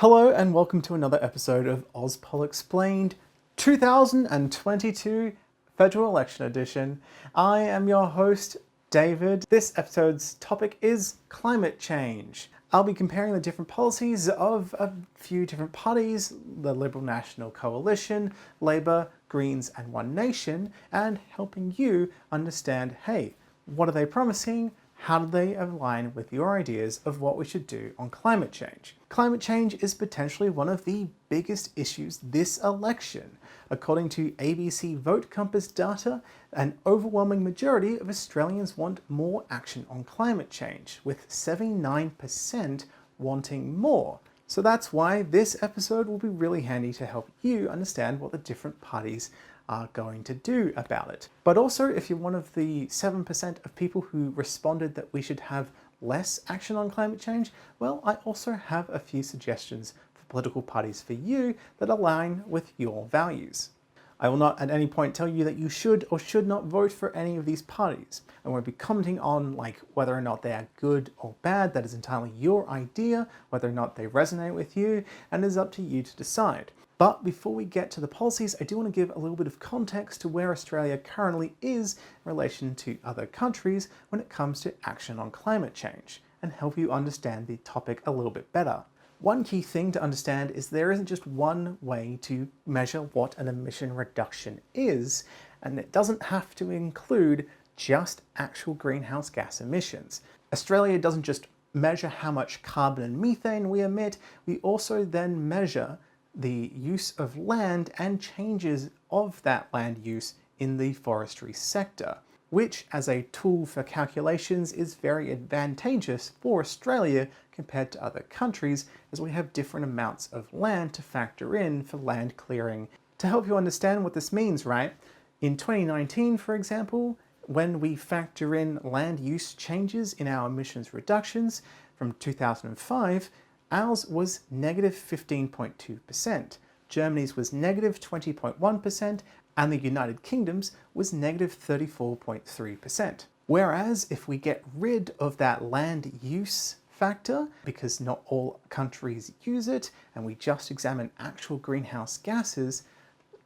Hello and welcome to another episode of Auspol Explained 2022 Federal Election Edition. I am your host, David. This episode's topic is climate change. I'll be comparing the different policies of a few different parties, the Liberal National Coalition, Labour, Greens and One Nation, and helping you understand, hey, what are they promising? How do they align with your ideas of what we should do on climate change? Climate change is potentially one of the biggest issues this election. According to ABC Vote Compass data, an overwhelming majority of Australians want more action on climate change, with 79% wanting more. So that's why this episode will be really handy to help you understand what the different parties are going to do about it. But also, if you're one of the 7% of people who responded that we should have less action on climate change, well, I also have a few suggestions for political parties for you that align with your values. I will not at any point tell you that you should or should not vote for any of these parties. I won't be commenting on whether or not they are good or bad. That is entirely your idea, whether or not they resonate with you, and it is up to you to decide. But before we get to the policies, I do want to give a little bit of context to where Australia currently is in relation to other countries when it comes to action on climate change, and help you understand the topic a little bit better. One key thing to understand is there isn't just one way to measure what an emission reduction is, and it doesn't have to include just actual greenhouse gas emissions. Australia doesn't just measure how much carbon and methane we emit, we also then measure the use of land and changes of that land use in the forestry sector, which as a tool for calculations is very advantageous for Australia compared to other countries, as we have different amounts of land to factor in for land clearing. To help you understand what this means, right? In 2019, for example, when we factor in land use changes in our emissions reductions from 2005, ours was negative 15.2%, Germany's was negative 20.1%, and the United Kingdom's was negative 34.3%. Whereas if we get rid of that land use factor, because not all countries use it, and we just examine actual greenhouse gases,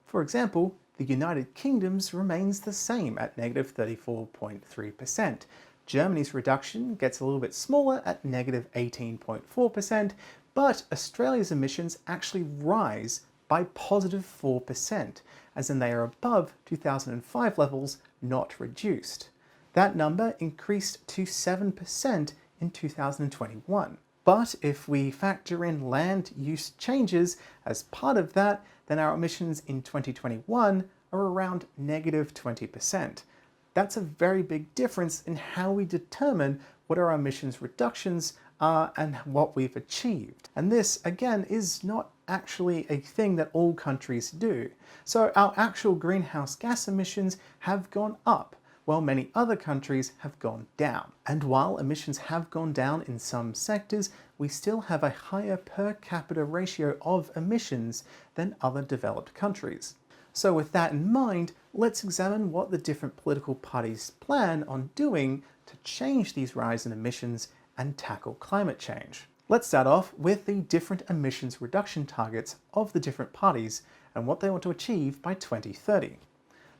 for example, the United Kingdom's remains the same at negative 34.3%. Germany's reduction gets a little bit smaller at negative 18.4%, but Australia's emissions actually rise by positive 4%, as in they are above 2005 levels, not reduced. That number increased to 7% in 2021. But if we factor in land use changes as part of that, then our emissions in 2021 are around negative 20%. That's a very big difference in how we determine what our emissions reductions are and what we've achieved. And this, again, is not actually a thing that all countries do. So our actual greenhouse gas emissions have gone up, while many other countries have gone down. And while emissions have gone down in some sectors, we still have a higher per capita ratio of emissions than other developed countries. So with that in mind, let's examine what the different political parties plan on doing to change these rise in emissions and tackle climate change. Let's start off with the different emissions reduction targets of the different parties and what they want to achieve by 2030.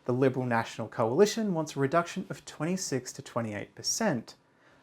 The Liberal National Coalition wants a reduction of 26 to 28%.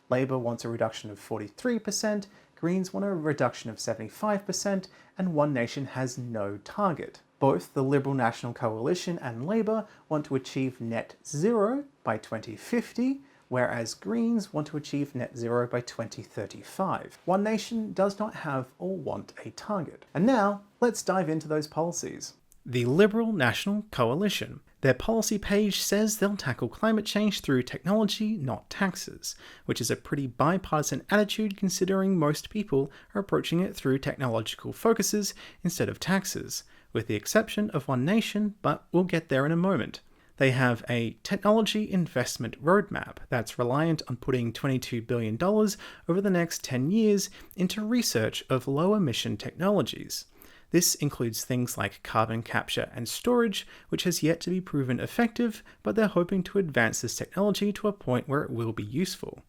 Labour wants a reduction of 43%, Greens want a reduction of 75%, and One Nation has no target. Both the Liberal National Coalition and Labour want to achieve net zero by 2050, whereas Greens want to achieve net zero by 2035. One Nation does not have or want a target. And now, let's dive into those policies. The Liberal National Coalition. Their policy page says they'll tackle climate change through technology, not taxes, which is a pretty bipartisan attitude considering most people are approaching it through technological focuses instead of taxes, with the exception of One Nation, but we'll get there in a moment. They have a technology investment roadmap that's reliant on putting $22 billion over the next 10 years into research of low-emission technologies. This includes things like carbon capture and storage, which has yet to be proven effective, but they're hoping to advance this technology to a point where it will be useful.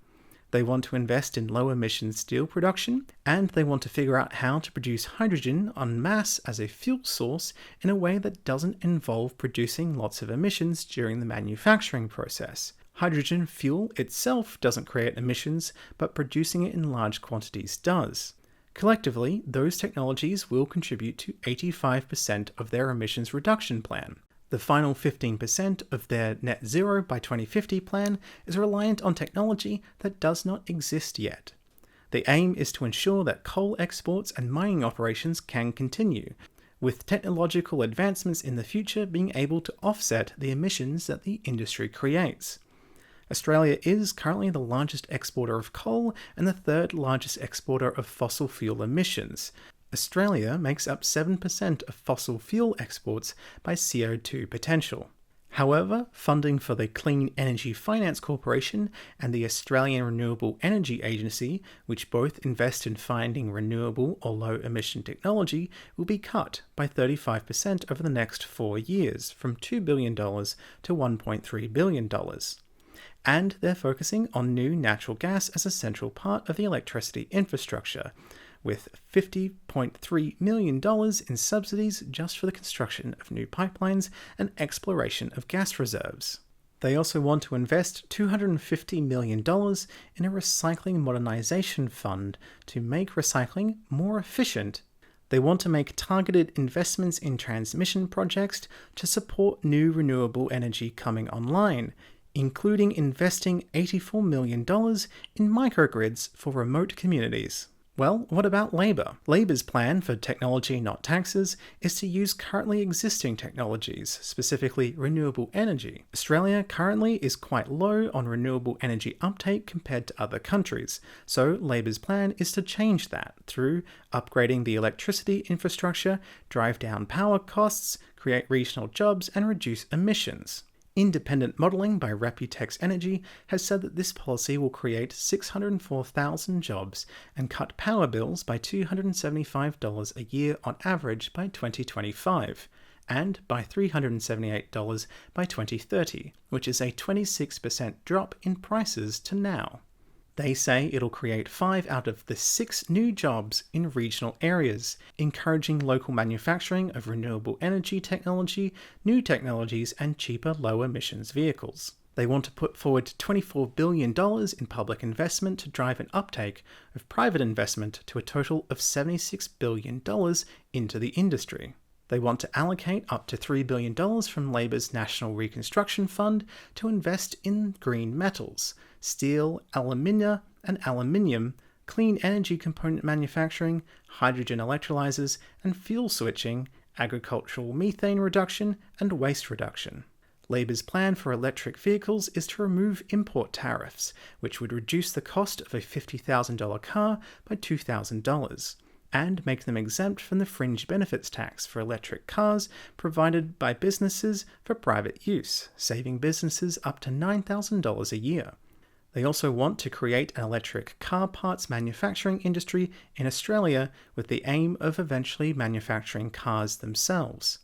They want to invest in low-emission steel production, and they want to figure out how to produce hydrogen en masse as a fuel source in a way that doesn't involve producing lots of emissions during the manufacturing process. Hydrogen fuel itself doesn't create emissions, but producing it in large quantities does. Collectively, those technologies will contribute to 85% of their emissions reduction plan. The final 15% of their net zero by 2050 plan is reliant on technology that does not exist yet. The aim is to ensure that coal exports and mining operations can continue, with technological advancements in the future being able to offset the emissions that the industry creates. Australia is currently the largest exporter of coal and the third largest exporter of fossil fuel emissions. Australia makes up 7% of fossil fuel exports by CO2 potential. However, funding for the Clean Energy Finance Corporation and the Australian Renewable Energy Agency, which both invest in finding renewable or low-emission technology, will be cut by 35% over the next 4 years, from $2 billion to $1.3 billion. And they're focusing on new natural gas as a central part of the electricity infrastructure, with $50.3 million in subsidies just for the construction of new pipelines and exploration of gas reserves. They also want to invest $250 million in a recycling modernization fund to make recycling more efficient. They want to make targeted investments in transmission projects to support new renewable energy coming online, including investing $84 million in microgrids for remote communities. Well, what about Labor? Labor's plan for technology not taxes is to use currently existing technologies, specifically renewable energy. Australia currently is quite low on renewable energy uptake compared to other countries, so Labor's plan is to change that through upgrading the electricity infrastructure, drive down power costs, create regional jobs, and reduce emissions. Independent modelling by Reputex Energy has said that this policy will create 604,000 jobs and cut power bills by $275 a year on average by 2025, and by $378 by 2030, which is a 26% drop in prices to now. They say it'll create 5 out of the 6 new jobs in regional areas, encouraging local manufacturing of renewable energy technology, new technologies, and cheaper low-emissions vehicles. They want to put forward $24 billion in public investment to drive an uptake of private investment to a total of $76 billion into the industry. They want to allocate up to $3 billion from Labor's National Reconstruction Fund to invest in green metals, steel, alumina and aluminium, clean energy component manufacturing, hydrogen electrolyzers and fuel switching, agricultural methane reduction and waste reduction. Labor's plan for electric vehicles is to remove import tariffs, which would reduce the cost of a $50,000 car by $2,000. And make them exempt from the fringe benefits tax for electric cars provided by businesses for private use, saving businesses up to $9,000 a year. They also want to create an electric car parts manufacturing industry in Australia with the aim of eventually manufacturing cars themselves.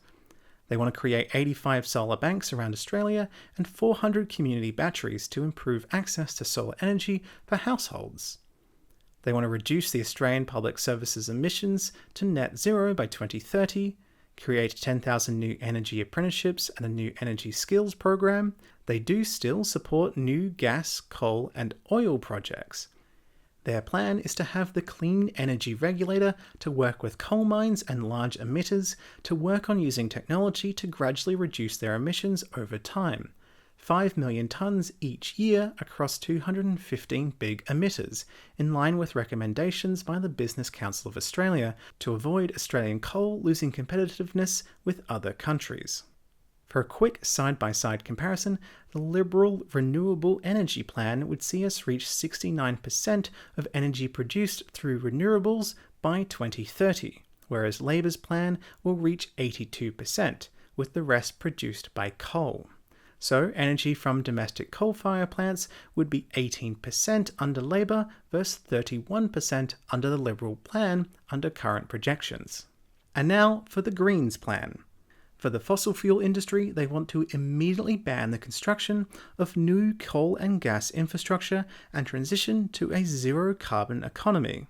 They want to create 85 solar banks around Australia and 400 community batteries to improve access to solar energy for households. They want to reduce the Australian Public Services emissions to net zero by 2030, create 10,000 new energy apprenticeships and a new energy skills program. They do still support new gas, coal and oil projects. Their plan is to have the Clean Energy Regulator to work with coal mines and large emitters to work on using technology to gradually reduce their emissions over time. 5 million tonnes each year across 215 big emitters, in line with recommendations by the Business Council of Australia to avoid Australian coal losing competitiveness with other countries. For a quick side-by-side comparison, the Liberal Renewable Energy Plan would see us reach 69% of energy produced through renewables by 2030, whereas Labor's plan will reach 82%, with the rest produced by coal. So energy from domestic coal-fired plants would be 18% under Labor versus 31% under the Liberal plan under current projections. And now for the Greens plan. For the fossil fuel industry, they want to immediately ban the construction of new coal and gas infrastructure and transition to a zero-carbon economy.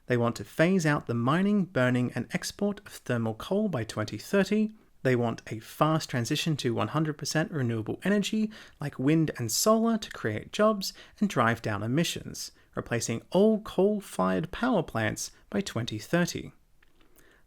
They want to phase out the mining, burning, and export of thermal coal by 2030. They want a fast transition to 100% renewable energy like wind and solar to create jobs and drive down emissions, replacing all coal-fired power plants by 2030.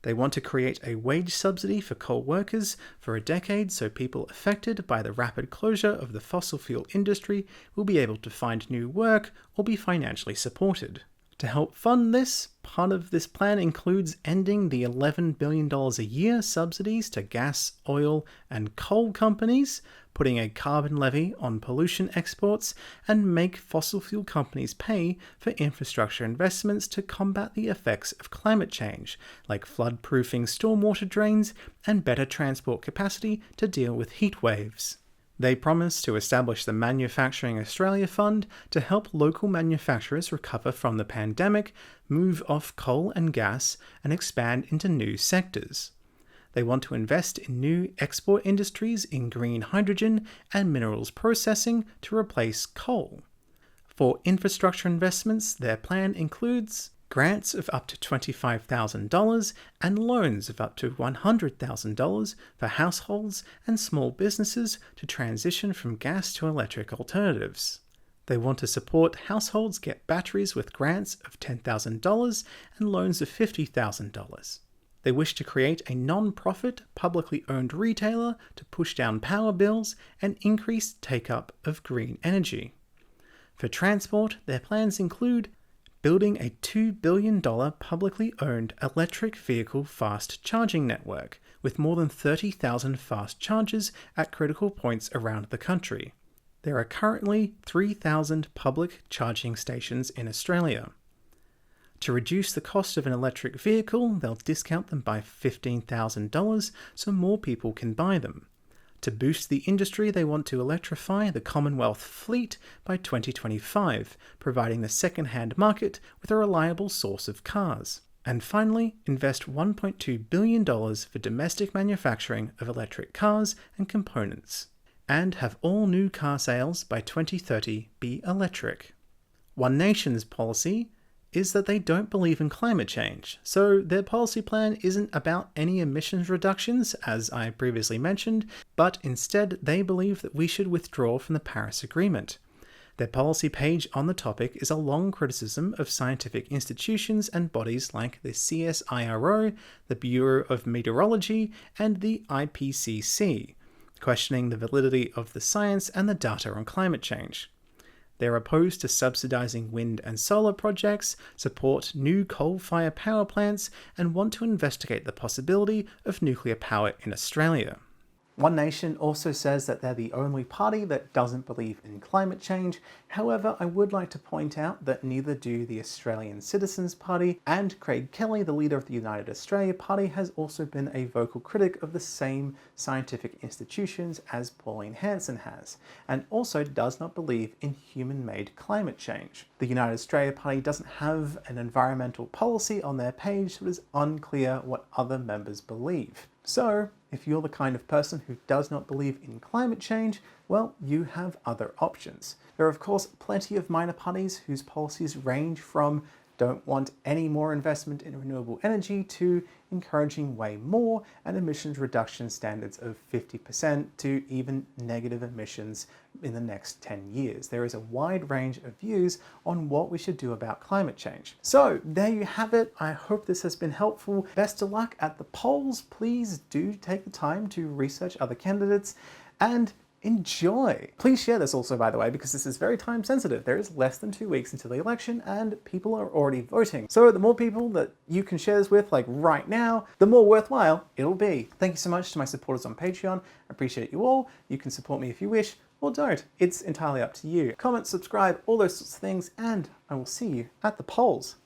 They want to create a wage subsidy for coal workers for a decade so people affected by the rapid closure of the fossil fuel industry will be able to find new work or be financially supported. To help fund this, part of this plan includes ending the $11 billion a year subsidies to gas, oil, and coal companies, putting a carbon levy on pollution exports, and make fossil fuel companies pay for infrastructure investments to combat the effects of climate change, like flood-proofing stormwater drains and better transport capacity to deal with heat waves. They promise to establish the Manufacturing Australia Fund to help local manufacturers recover from the pandemic, move off coal and gas, and expand into new sectors. They want to invest in new export industries in green hydrogen and minerals processing to replace coal. For infrastructure investments, their plan includes grants of up to $25,000 and loans of up to $100,000 for households and small businesses to transition from gas to electric alternatives. They want to support households get batteries with grants of $10,000 and loans of $50,000. They wish to create a non-profit, publicly owned retailer to push down power bills and increase take-up of green energy. For transport, their plans include building a $2 billion publicly owned electric vehicle fast charging network with more than 30,000 fast chargers at critical points around the country. There are currently 3,000 public charging stations in Australia. To reduce the cost of an electric vehicle, they'll discount them by $15,000 so more people can buy them. To boost the industry, they want to electrify the Commonwealth fleet by 2025, providing the second-hand market with a reliable source of cars. And finally, invest $1.2 billion for domestic manufacturing of electric cars and components. And have all new car sales by 2030 be electric. One Nation's policy is that they don't believe in climate change, so their policy plan isn't about any emissions reductions, as I previously mentioned, but instead they believe that we should withdraw from the Paris Agreement. Their policy page on the topic is a long criticism of scientific institutions and bodies like the CSIRO, the Bureau of Meteorology, and the IPCC, questioning the validity of the science and the data on climate change. They're opposed to subsidizing wind and solar projects, support new coal-fired power plants, and want to investigate the possibility of nuclear power in Australia. One Nation also says that they're the only party that doesn't believe in climate change. However, I would like to point out that neither do the Australian Citizens Party, and Craig Kelly, the leader of the United Australia Party, has also been a vocal critic of the same scientific institutions as Pauline Hanson has, and also does not believe in human-made climate change. The United Australia Party doesn't have an environmental policy on their page, so it is unclear what other members believe. So, if you're the kind of person who does not believe in climate change, well, you have other options. There are of course plenty of minor parties whose policies range from don't want any more investment in renewable energy to encouraging way more and emissions reduction standards of 50% to even negative emissions in the next 10 years. There is a wide range of views on what we should do about climate change. So there you have it. I hope this has been helpful. Best of luck at the polls. Please do take the time to research other candidates and enjoy. Please share this also, by the way, because this is very time sensitive. There is less than 2 weeks until the election and people are already voting. So the more people that you can share this with, like right now, the more worthwhile it'll be. Thank you so much to my supporters on Patreon. I appreciate you all. You can support me if you wish or don't. It's entirely up to you. Comment, subscribe, all those sorts of things, and I will see you at the polls.